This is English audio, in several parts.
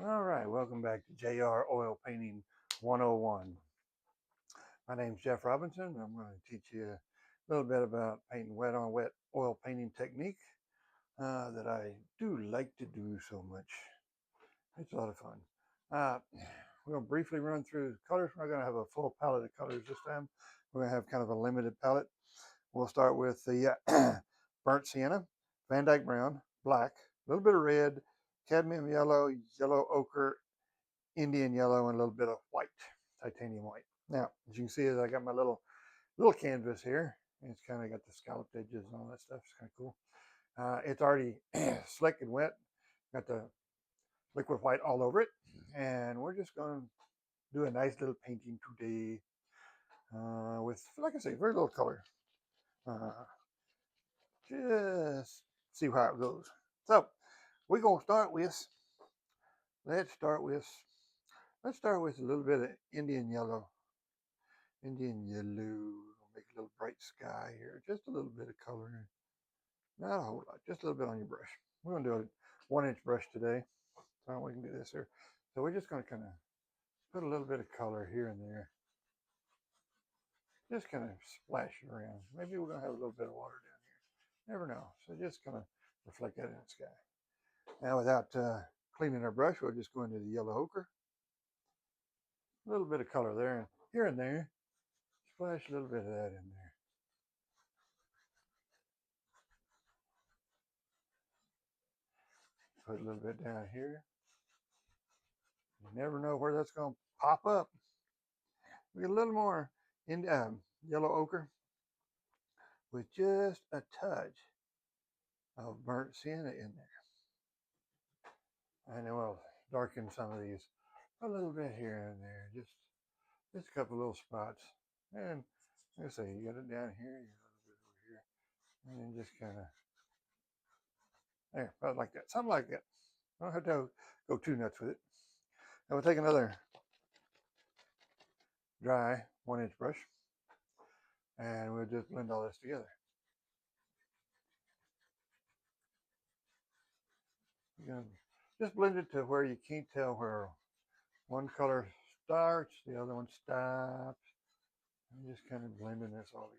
All right, welcome back to JR Oil Painting 101. My name's Jeff Robinson. I'm going to teach you a little bit about painting wet on wet oil painting technique that I do like to do so much. It's a lot of fun. Uh, we're going to briefly run through colors. We're not going to have a full palette of colors this time. We're going to have kind of a limited palette. We'll start with the burnt sienna, Van Dyke brown, black, a little bit of red, cadmium yellow, yellow ochre, Indian yellow, and a little bit of white, titanium white. Now, as you can see, I got my little canvas here. It's kind of got the scalloped edges and all that stuff. It's kind of cool. It's already slick and wet. Got the liquid white all over it, and we're just going to do a nice little painting today with, like I say, very little color. Uh, just see how it goes. So we're gonna start with. Let's start with. Let's start with a little bit of Indian yellow. Indian yellow. We'll make a little bright sky here. Just a little bit of color. Not a whole lot. Just a little bit on your brush. We're gonna do a 1-inch brush today. So we can do this here. So we're just gonna kind of put a little bit of color here and there. Just kind of splash it around. Maybe we're gonna have a little bit of water down here. Never know. So just kind of reflect that in the sky. Now without cleaning our brush, we'll just go into the yellow ochre. A little bit of color there and here and there. Splash a little bit of that in there. Put a little bit down here. You never know where that's going to pop up. We get a little more in yellow ochre with just a touch of burnt sienna in there. And then we'll darken some of these a little bit here and there. Just a couple little spots. And like I say, you got it down here, you got a little bit over here. And then just kind of there, about like that. Something like that. I don't have to go too nuts with it. Now we'll take another dry 1-inch brush and we'll just blend all this together. You can just blend it to where you can't tell where one color starts, the other one stops. I'm just kind of blending this all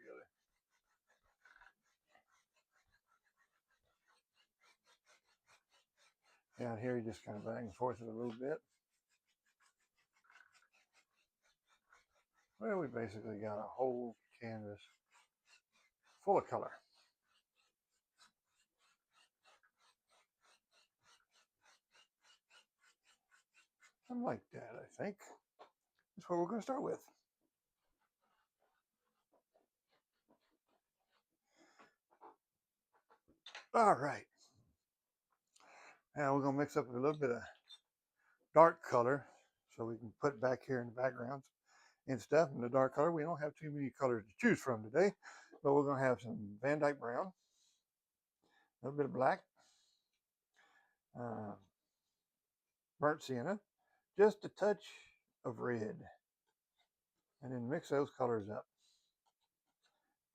together. Down here, you just kind of back and forth it a little bit. Well, we basically got a whole canvas full of color. Something like that, I think. That's what we're going to start with. All right. Now we're going to mix up a little bit of dark color so we can put back here in the backgrounds and stuff. In the dark color, we don't have too many colors to choose from today, but we're going to have some Van Dyke brown, a little bit of black, uh, burnt sienna, just a touch of red, and then mix those colors up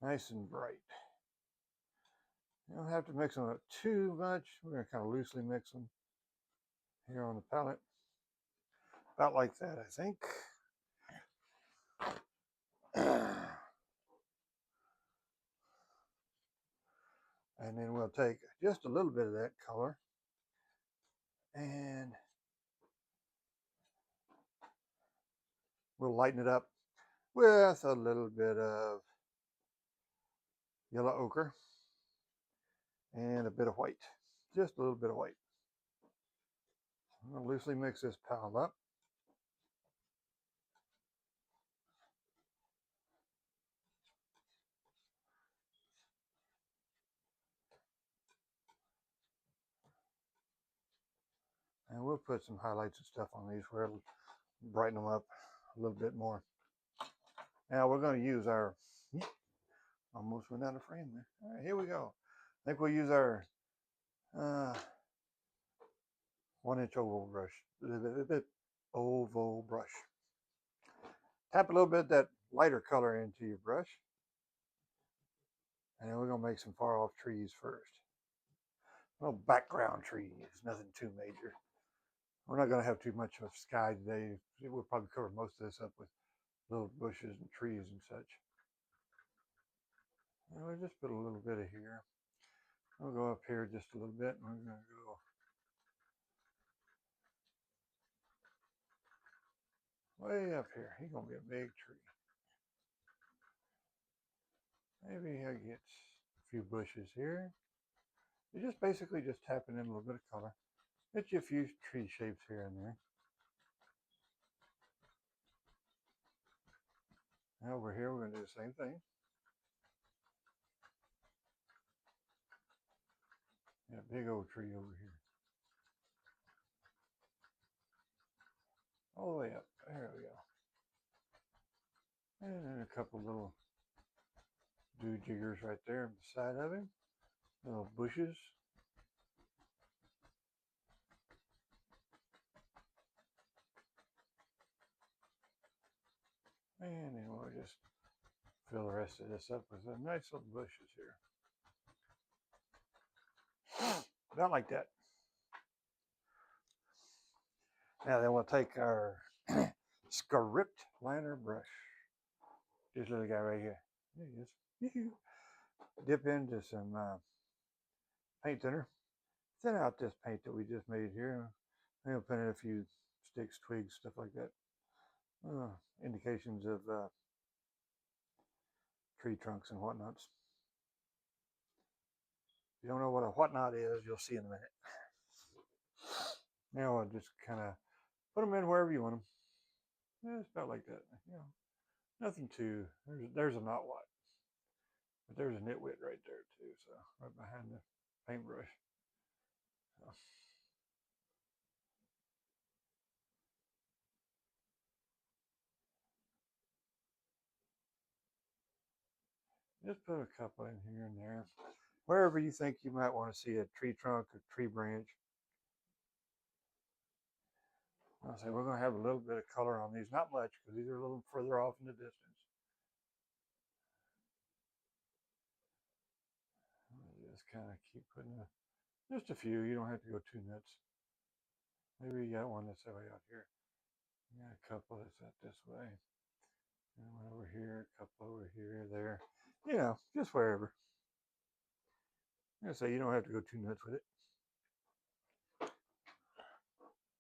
nice and bright. You don't have to mix them up too much. We're going to kind of loosely mix them here on the palette. About like that, I think. And then we'll take just a little bit of that color and we'll lighten it up with a little bit of yellow ochre and a bit of white. Just a little bit of white. I'm going to loosely mix this palette up. And we'll put some highlights and stuff on these where it'll brighten them up a little bit more. Now we're going to use our, almost went out of frame there. All right, here we go. I think we'll use our 1-inch oval brush. Oval brush. Tap a little bit of that lighter color into your brush. And then we're going to make some far off trees first. Little background trees, nothing too major. We're not going to have too much of sky today. We'll probably cover most of this up with little bushes and trees and such. And we'll just put a little bit of here. I'll go up here just a little bit, and we're going to go way up here. He's going to be a big tree. Maybe he'll get a few bushes here. You're just basically just tapping in a little bit of color. Get you a few tree shapes here and there. Now over here, we're going to do the same thing. Yeah, big old tree over here. All the way up. There we go. And then a couple little do-jiggers right there on the side of him. Little bushes. And then we'll just fill the rest of this up with some nice little bushes here. About like that. Now then we'll take our script liner brush. This little guy right here. There he is. Dip into some paint thinner. Thin out this paint that we just made here. I'm going to put in a few sticks, twigs, stuff like that. Indications of tree trunks and whatnots. If you don't know what a whatnot is, you'll see in a minute. Now I'll just kind of put them in wherever you want them. Yeah, it's about like that. You know, nothing too. There's a knot what, but there's a nitwit right there too. So right behind the paintbrush. So. Just put a couple in here and there. Wherever you think you might want to see a tree trunk or tree branch. I'll say we're going to have a little bit of color on these. Not much, because these are a little further off in the distance. I'll just kind of keep putting just a few. You don't have to go too nuts. Maybe you got one that's way out here. You got a couple that's out this way. And one over here, a couple over here, there. You know, just wherever. I say you don't have to go too nuts with it.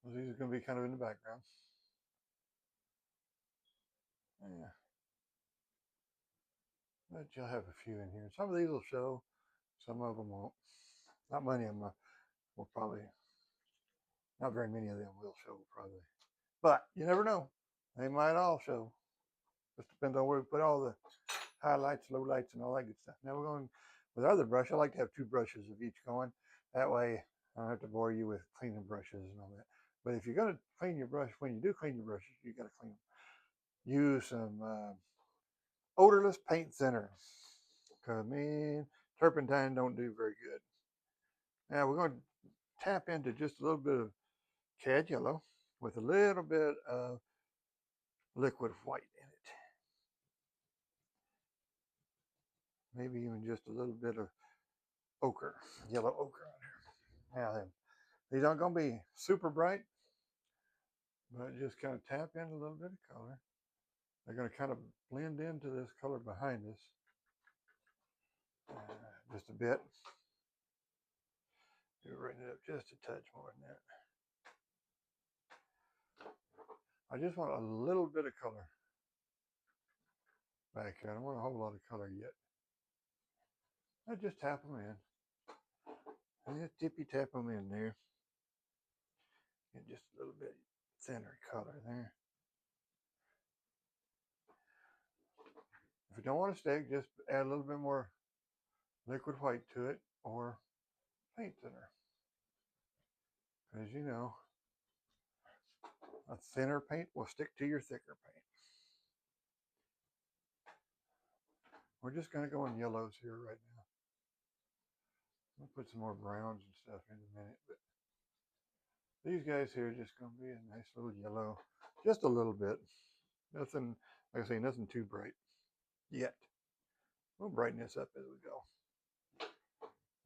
Well, these are going to be kind of in the background. Yeah. But you'll have a few in here. Some of these will show, some of them won't. Not many of them will probably, not very many of them will show probably. But you never know. They might all show. Just depends on where we put all the highlights, lowlights, and all that good stuff. Now we're going with our other brush. I like to have two brushes of each going. That way I don't have to bore you with cleaning brushes and all that. But if you're going to clean your brush, when you do clean your brushes, you got to clean them. Use some odorless paint thinner. Because, man, turpentine don't do very good. Now we're going to tap into just a little bit of cad yellow with a little bit of liquid white in it. Maybe even just a little bit of ochre, yellow ochre on here. Now then, these aren't going to be super bright, but just kind of tap in a little bit of color. They're going to kind of blend into this color behind us just a bit. Brighten it up just a touch more than that. I just want a little bit of color back here. I don't want a whole lot of color yet. I just tap them in. And just tippy tap them in there. And just a little bit thinner color there. If you don't want to stick, just add a little bit more liquid white to it or paint thinner. Because you know, a thinner paint will stick to your thicker paint. We're just going to go in yellows here right now. I'll put some more browns and stuff in a minute, but these guys here are just going to be a nice little yellow, just a little bit. Nothing, like I say, nothing too bright yet. We'll brighten this up as we go.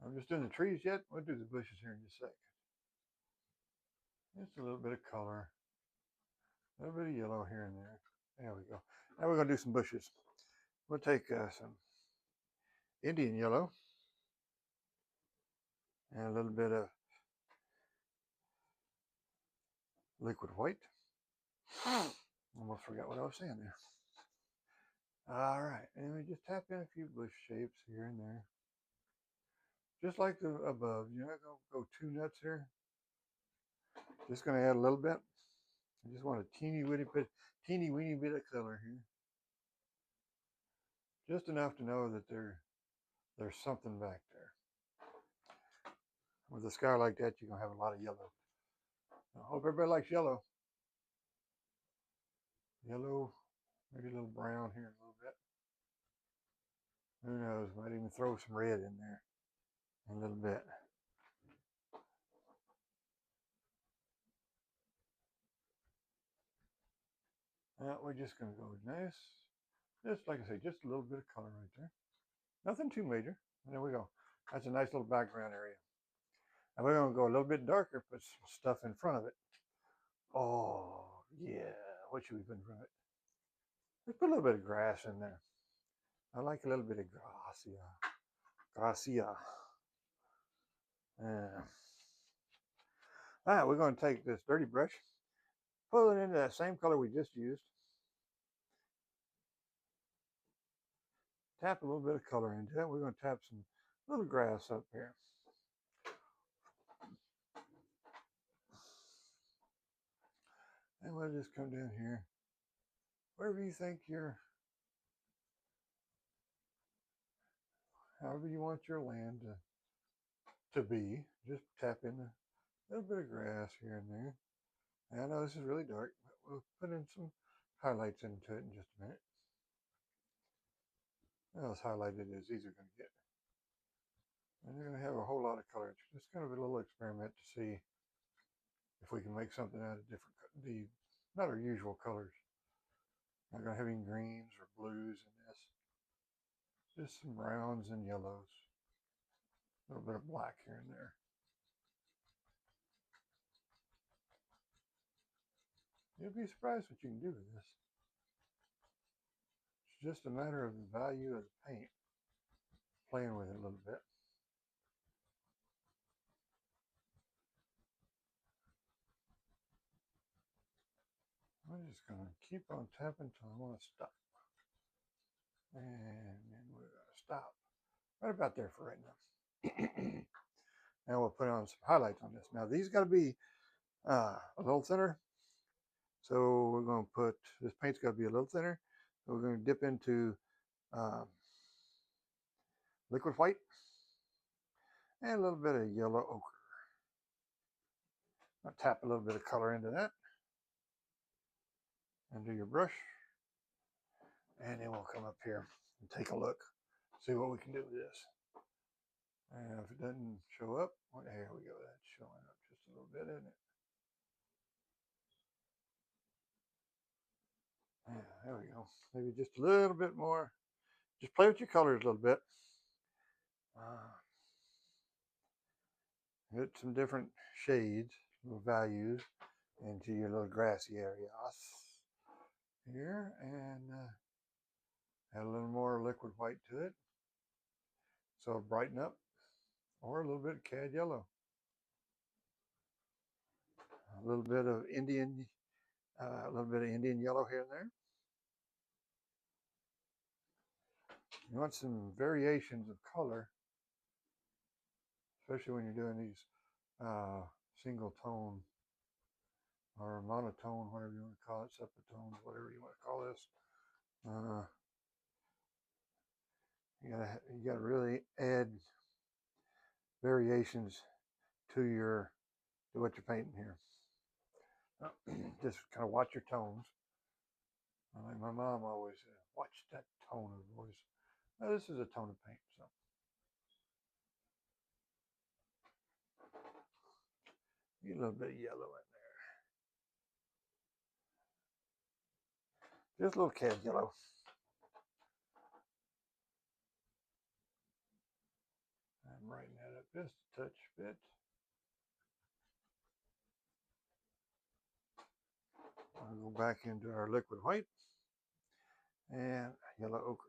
I'm just doing the trees yet. We'll do the bushes here in just a second. Just a little bit of color, a little bit of yellow here and there. There we go. Now we're going to do some bushes. We'll take some Indian yellow and a little bit of liquid white. Almost forgot what I was saying there. All right, and we just tap in a few bush shapes here and there. Just like the above, you're not going to go too nuts here. Just going to add a little bit. I just want a teeny weeny bit of color here. Just enough to know that there's something back there. With a sky like that, you're going to have a lot of yellow. I hope everybody likes yellow. Yellow, maybe a little brown here a little bit. Who knows? Might even throw some red in there a little bit. We're just going to go nice. Just like I say, just a little bit of color right there. Nothing too major. There we go. That's a nice little background area. And we're going to go a little bit darker, put some stuff in front of it. Oh, yeah. What should we put in front of it? Let's put a little bit of grass in there. I like a little bit of gracia. Gracia. Yeah. All right, we're going to take this dirty brush, pull it into that same color we just used. Tap a little bit of color into it. We're going to tap some little grass up here. And we'll just come down here. Wherever you think however you want your land to be, just tap in a little bit of grass here and there. And I know this is really dark, but we'll put in some highlights into it in just a minute. Well, as highlighted as these are going to get. And they're going to have a whole lot of color. It's just kind of a little experiment to see if we can make something out of not our usual colors. Not going to have any greens or blues in this. Just some browns and yellows. A little bit of black here and there. You'll be surprised what you can do with this. It's just a matter of the value of the paint. Playing with it a little bit. I'm just going to keep on tapping until I want to stop. And then we're going to stop. Right about there for right now. Now we'll put on some highlights on this. Now these got to be a little thinner. So we're going to put, this paint's got to be a little thinner. So we're going to dip into liquid white and a little bit of yellow ochre. I'll tap a little bit of color into that. Into your brush. And then we'll come up here and take a look. See what we can do with this. And if it doesn't show up, well, there we go. That's showing up just a little bit, isn't it? Yeah, there we go. Maybe just a little bit more. Just play with your colors a little bit. Get some different shades, little values into your little grassy areas here, and add a little more liquid white to it. So brighten up, or a little bit of cad yellow. A little bit of Indian yellow here and there. You want some variations of color, especially when you're doing these single tone or monotone, whatever you want to call it, sepatones, whatever you want to call this. You gotta really add variations to what you're painting here. Just kind of watch your tones. Like my mom always said, watch that tone of voice. Now, this is a tone of paint, so. Get a little bit of yellow in there. Just a little cad yellow. I'm writing that up just a touch bit. We'll go back into our liquid white and yellow ochre.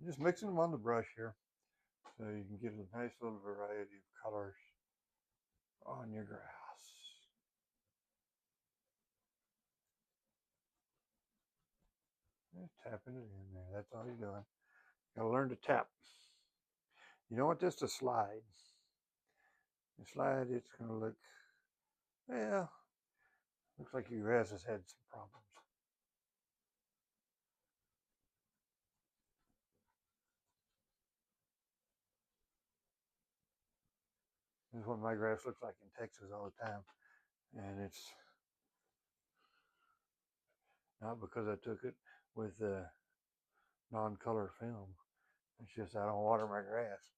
Just mixing them on the brush here so you can get a nice little variety of colors on your grass. Just tapping it in there. That's all you're doing. Gotta learn to tap. You don't want this to slide. The slide, it's gonna look, well, looks like your grass has had some problems. This is what my grass looks like in Texas all the time. And it's not because I took it with non-color film. It's just I don't water my grass.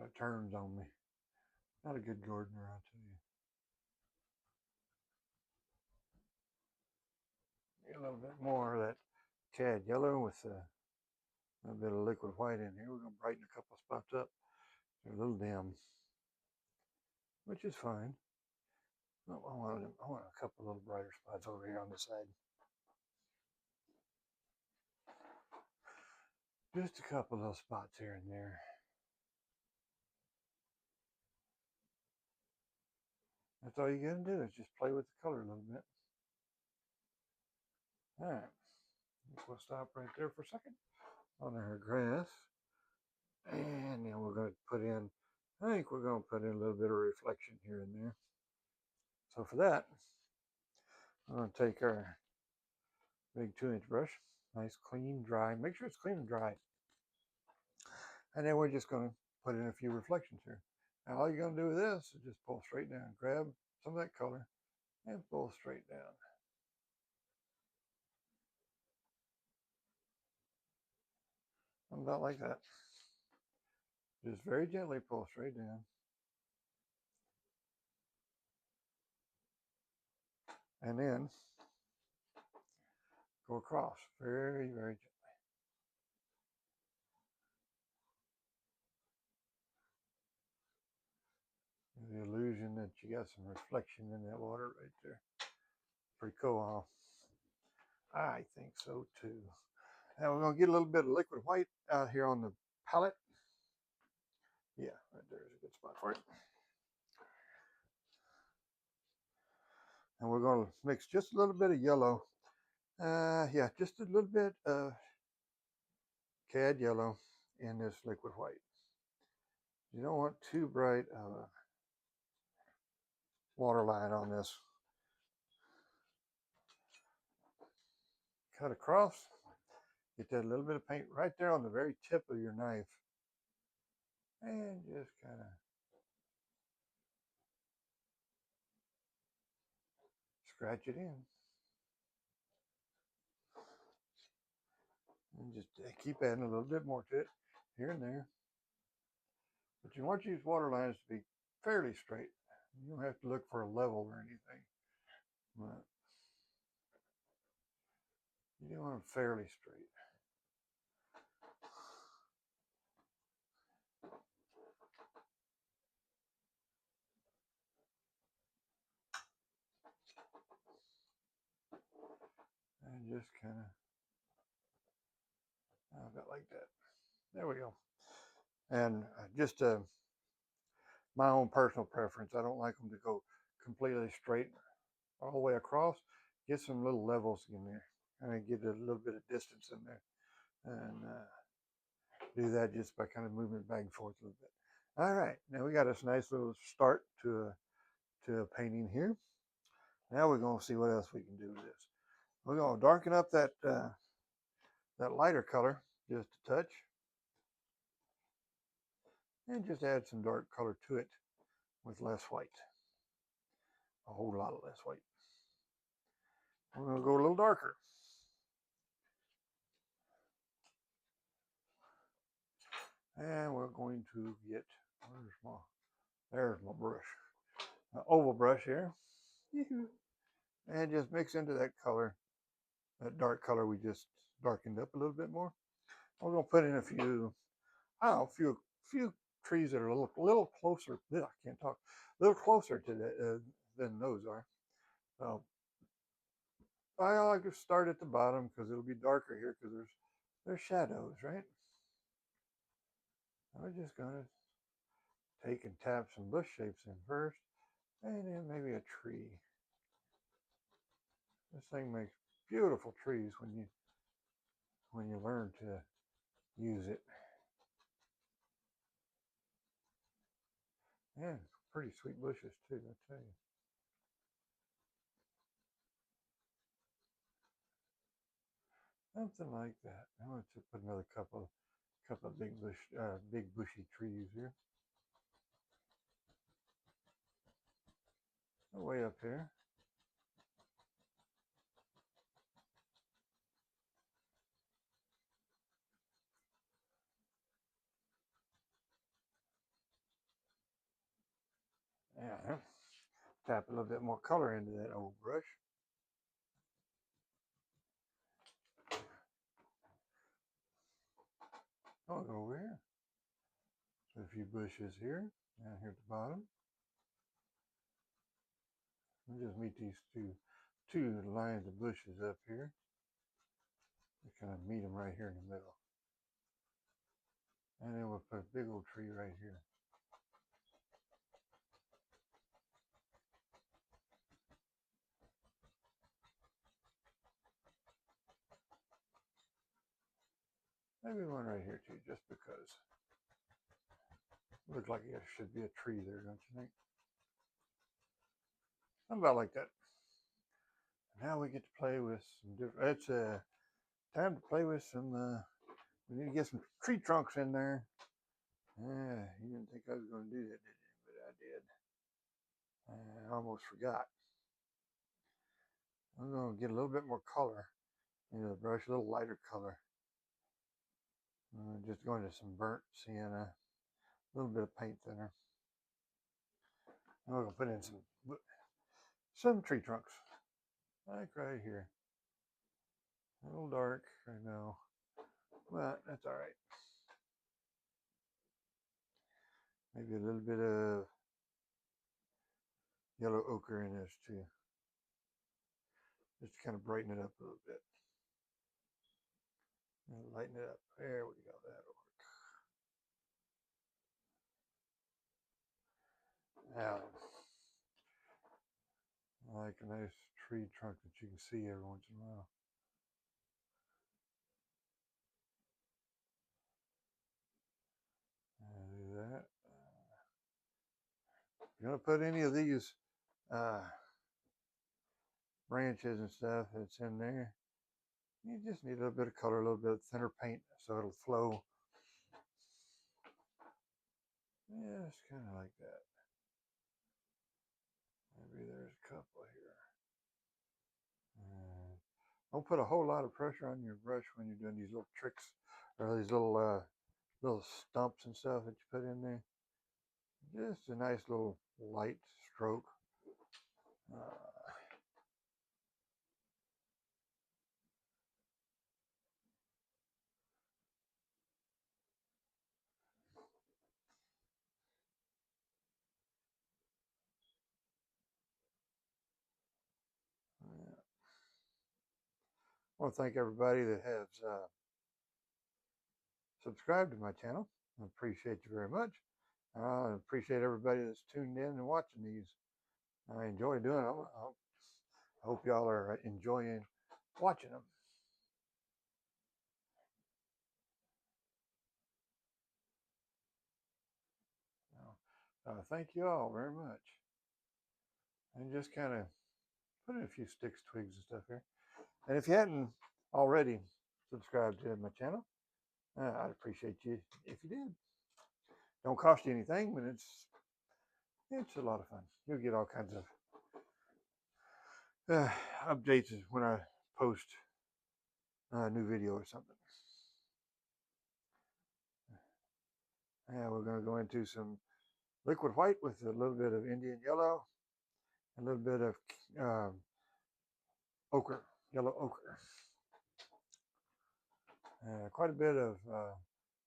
It turns on me. Not a good gardener, I'll tell you. Get a little bit more of that cad yellow with a little bit of liquid white in here. We're going to brighten a couple spots up. They're a little dim, which is fine. Oh, I want a couple little brighter spots over here on the side. Just a couple little spots here and there. That's all you got to do is just play with the color a little bit. All right. We'll stop right there for a second on our grass. And then we're going to put in, I think we're going to put in a little bit of reflection here and there. So for that, I'm going to take our big 2-inch brush, nice, clean, dry. Make sure it's clean and dry. And then we're just going to put in a few reflections here. Now all you're going to do with this is just pull straight down, grab some of that color and pull straight down. About like that. Just very gently pull straight down. And then go across very, very gently. The illusion that you got some reflection in that water right there. Pretty cool, huh? I think so too. Now we're going to get a little bit of liquid white out here on the palette. Yeah, right there is a good spot for it. And we're going to mix just a little bit of yellow. Yeah, just a little bit of cad yellow in this liquid white. You don't want too bright of a water line on this. Cut across. Get that little bit of paint right there on the very tip of your knife. And just kind of scratch it in. And just keep adding a little bit more to it here and there. But you want these water lines to be fairly straight. You don't have to look for a level or anything. But you want them fairly straight. And just kind of about like that. There we go. And just my own personal preference, I don't like them to go completely straight all the way across. Get some little levels in there. Kind of get a little bit of distance in there. And do that just by kind of moving it back and forth a little bit. All right, now we got this nice little start to a painting here. Now we're going to see what else we can do with this. We're going to darken up that that lighter color just a touch, and just add some dark color to it with less white. A whole lot of less white. We're going to go a little darker. And we're going to get, there's my brush. An oval brush here. And just mix into that color, that dark color we just darkened up a little bit more. We're going to put in a few, I don't know, few trees that are a little closer. I can't talk. A little closer to that than those are. So I like to start at the bottom because it'll be darker here because there's shadows, right? I'm just gonna take and tap some bush shapes in first, and then maybe a tree. This thing makes beautiful trees when you learn to use it. Yeah, pretty sweet bushes too, I tell you. Something like that. I'm going to put another couple of big bushy trees here. Way up here. Yeah. Tap a little bit more color into that old brush. I'll go over here. So a few bushes here, down here at the bottom. We'll just meet these two lines of bushes up here. We kind of meet them right here in the middle. And then we'll put a big old tree right here. Maybe one right here too, just because. Looks like there should be a tree there, don't you think? Something about like that. Now we get to play with some different. It's time to play with some. We need to get some tree trunks in there. Yeah, you didn't think I was going to do that, did you? But I did. I almost forgot. I'm going to get a little bit more color into the brush, a little lighter color. Just going to some burnt sienna, a little bit of paint thinner. And we're going to put in some tree trunks, like right here. A little dark, I know, but that's all right. Maybe a little bit of yellow ochre in this too, just to kind of brighten it up a little bit. And lighten it up. There we go. That'll work. Now, I like a nice tree trunk that you can see every once in a while. Do that. If you're going to put any of these branches and stuff that's in there, you just need a little bit of color, a little bit of thinner paint so it'll flow. Yeah, it's kind of like that. Maybe there's a couple here. Don't put a whole lot of pressure on your brush when you're doing these little tricks or these little stumps and stuff that you put in there. Just a nice little light stroke. Yeah. I want to thank everybody that has subscribed to my channel. I appreciate you very much. I appreciate everybody that's tuned in and watching these. I enjoy doing them. I hope y'all are enjoying watching them. Thank you all very much. And just kind of put in a few sticks, twigs, and stuff here. And if you hadn't already subscribed to my channel, I'd appreciate you if you did. Don't cost you anything, but it's a lot of fun. You'll get all kinds of updates when I post a new video or something. And we're going to go into some liquid white with a little bit of Indian yellow, a little bit of ochre, yellow ochre. Quite a bit of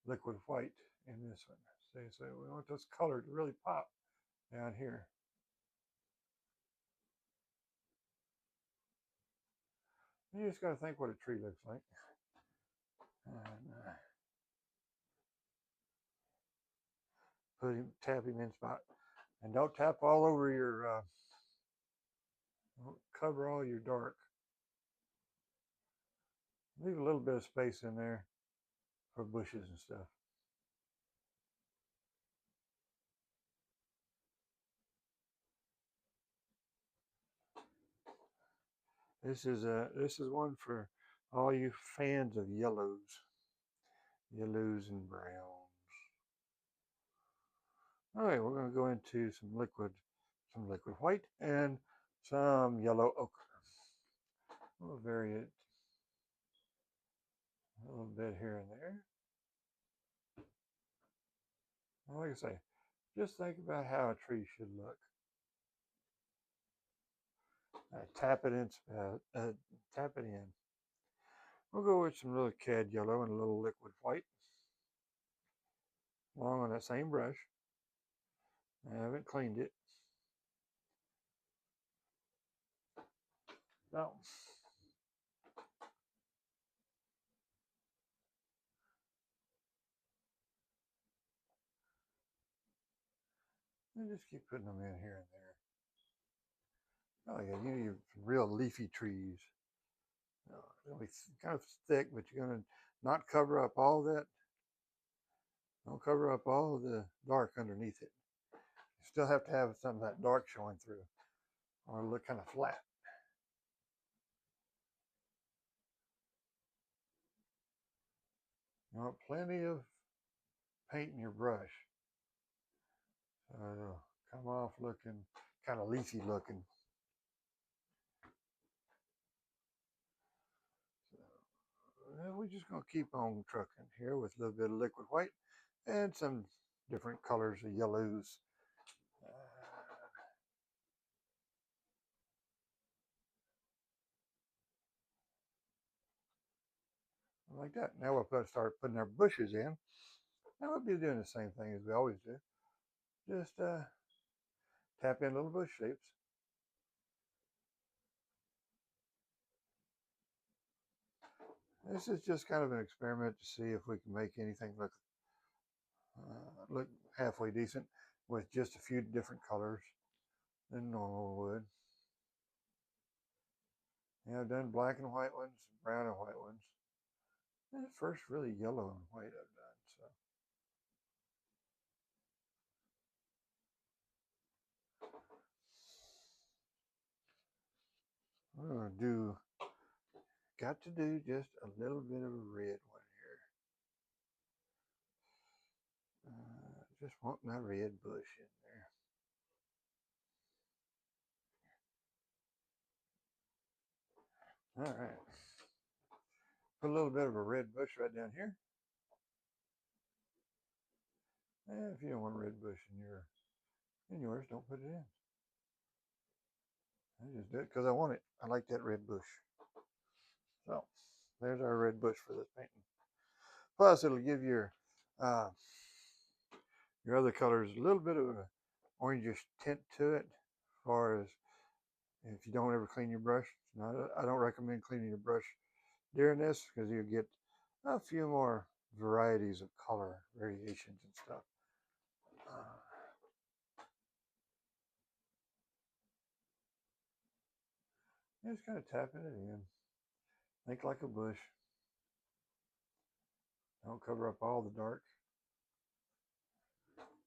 liquid white in this one. See, so we want this color to really pop down here. You just got to think what a tree looks like. And tap him in spot. And don't tap all over your, don't cover all your dark. Leave a little bit of space in there for bushes and stuff. This is one for all you fans of yellows and browns. All right, we're going to go into some liquid white and some yellow ochre. We'll vary it a little bit here and there. Like I say, just think about how a tree should look. Tap it in. Tap it in. We'll go with some little cad yellow and a little liquid white, along on that same brush. I haven't cleaned it. No. And just keep putting them in here and there. Oh yeah, you need some real leafy trees. It'll be kind of thick, but you're going to not cover up all that. Don't cover up all the dark underneath it. You still have to have some of that dark showing through, or it'll look kind of flat. You want plenty of paint in your brush. So it'll come off looking kind of leafy looking. So we're just going to keep on trucking here with a little bit of liquid white and some different colors of yellows. Like that. Now we're going to start putting our bushes in. Now we'll be doing the same thing as we always do. Just tap in little bush shapes. This is just kind of an experiment to see if we can make anything look halfway decent with just a few different colors than normal would. Yeah, I've done black and white ones, brown and white ones. And the first really yellow and white I've done. So we're going to got to do just a little bit of a red one here. Just want my red bush in there. All right. Put a little bit of a red bush right down here. And if you don't want a red bush in yours, don't put it in. I just do it because I want it. I like that red bush. So there's our red bush for this painting. Plus, it'll give your other colors a little bit of an orangish tint to it. As far as if you don't ever clean your brush, I don't recommend cleaning your brush during this because you get a few more varieties of color variations and stuff. Just kind of tapping it in. Think like a bush. Don't cover up all the dark.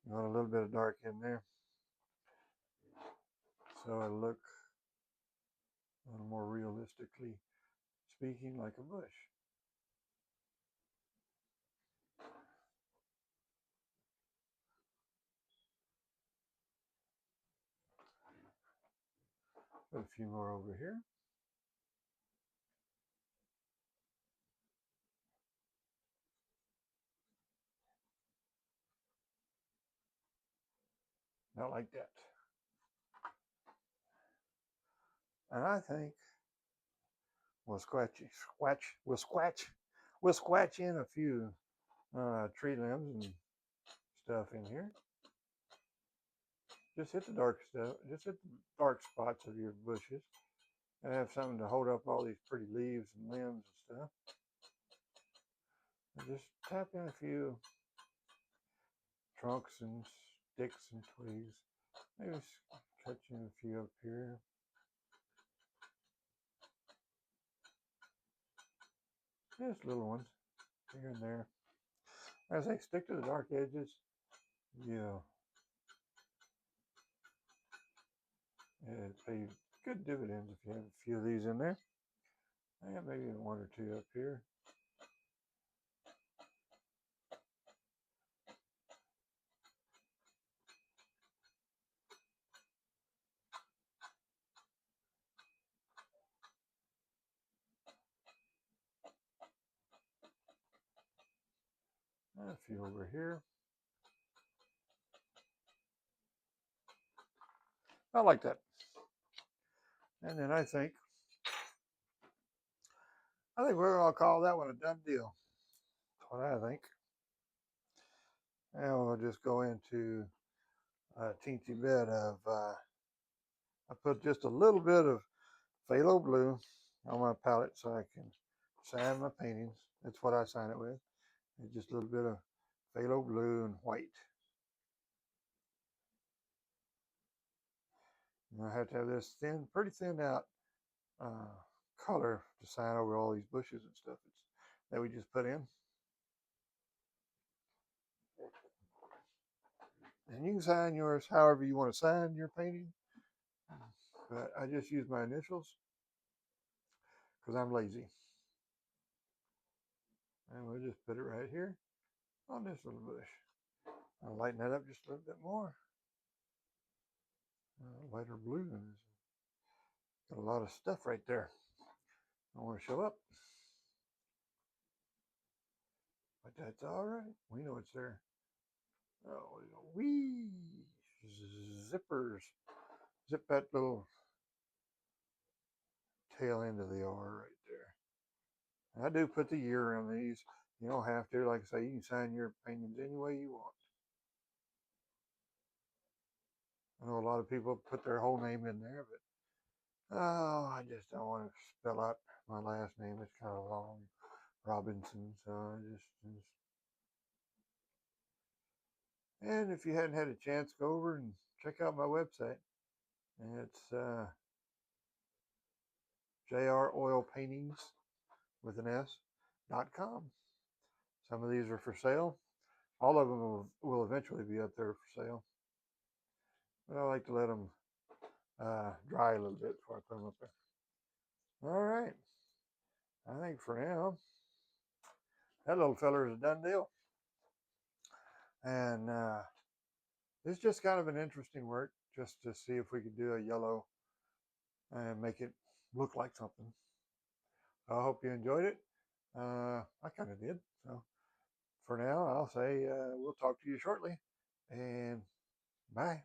You want a little bit of dark in there, so it'll look a little more realistically speaking like a bush. Put a few more over here. Not like that. And I think we'll squatch in a few tree limbs and stuff in here. Just hit the dark stuff. Just hit the dark spots of your bushes. And have something to hold up all these pretty leaves and limbs and stuff. And just tap in a few trunks and sticks and twigs. Maybe cut in a few up here. Just little ones here and there. As I stick to the dark edges, yeah, it pays good dividends if you have a few of these in there. And maybe one or two up here. And a few over here. I like that. And then I think we're gonna call that one a done deal. That's what I think. And we'll just go into a teensy bit of I put just a little bit of phthalo blue on my palette so I can sand my paintings. That's what I sign it with. It's just a little bit of phthalo blue and white. And I have to have this thin, pretty thin out color to sign over all these bushes and stuff that we just put in. And you can sign yours however you want to sign your painting. But I just use my initials because I'm lazy. And we'll just put it right here on this little bush. I'll lighten that up just a little bit more. Lighter blue. Got a lot of stuff right there. I want to show up. But that's all right. We know it's there. Oh, wee zippers. Zip that little tail end of the R right there. I do put the year on these. You don't have to. Like I say, you can sign your paintings any way you want. I know a lot of people put their whole name in there, but I just don't want to spell out my last name. It's kind of long, Robinson. So I just. And if you hadn't had a chance, go over and check out my website. And it's JROilPaintings with an S.com. Some of these are for sale. All of them will eventually be up there for sale. But I like to let them dry a little bit before I put them up there. All right. I think for now, that little feller is a done deal. And it's just kind of an interesting work just to see if we could do a yellow and make it look like something. I hope you enjoyed it. I kind of did. So for now, I'll say we'll talk to you shortly. And bye.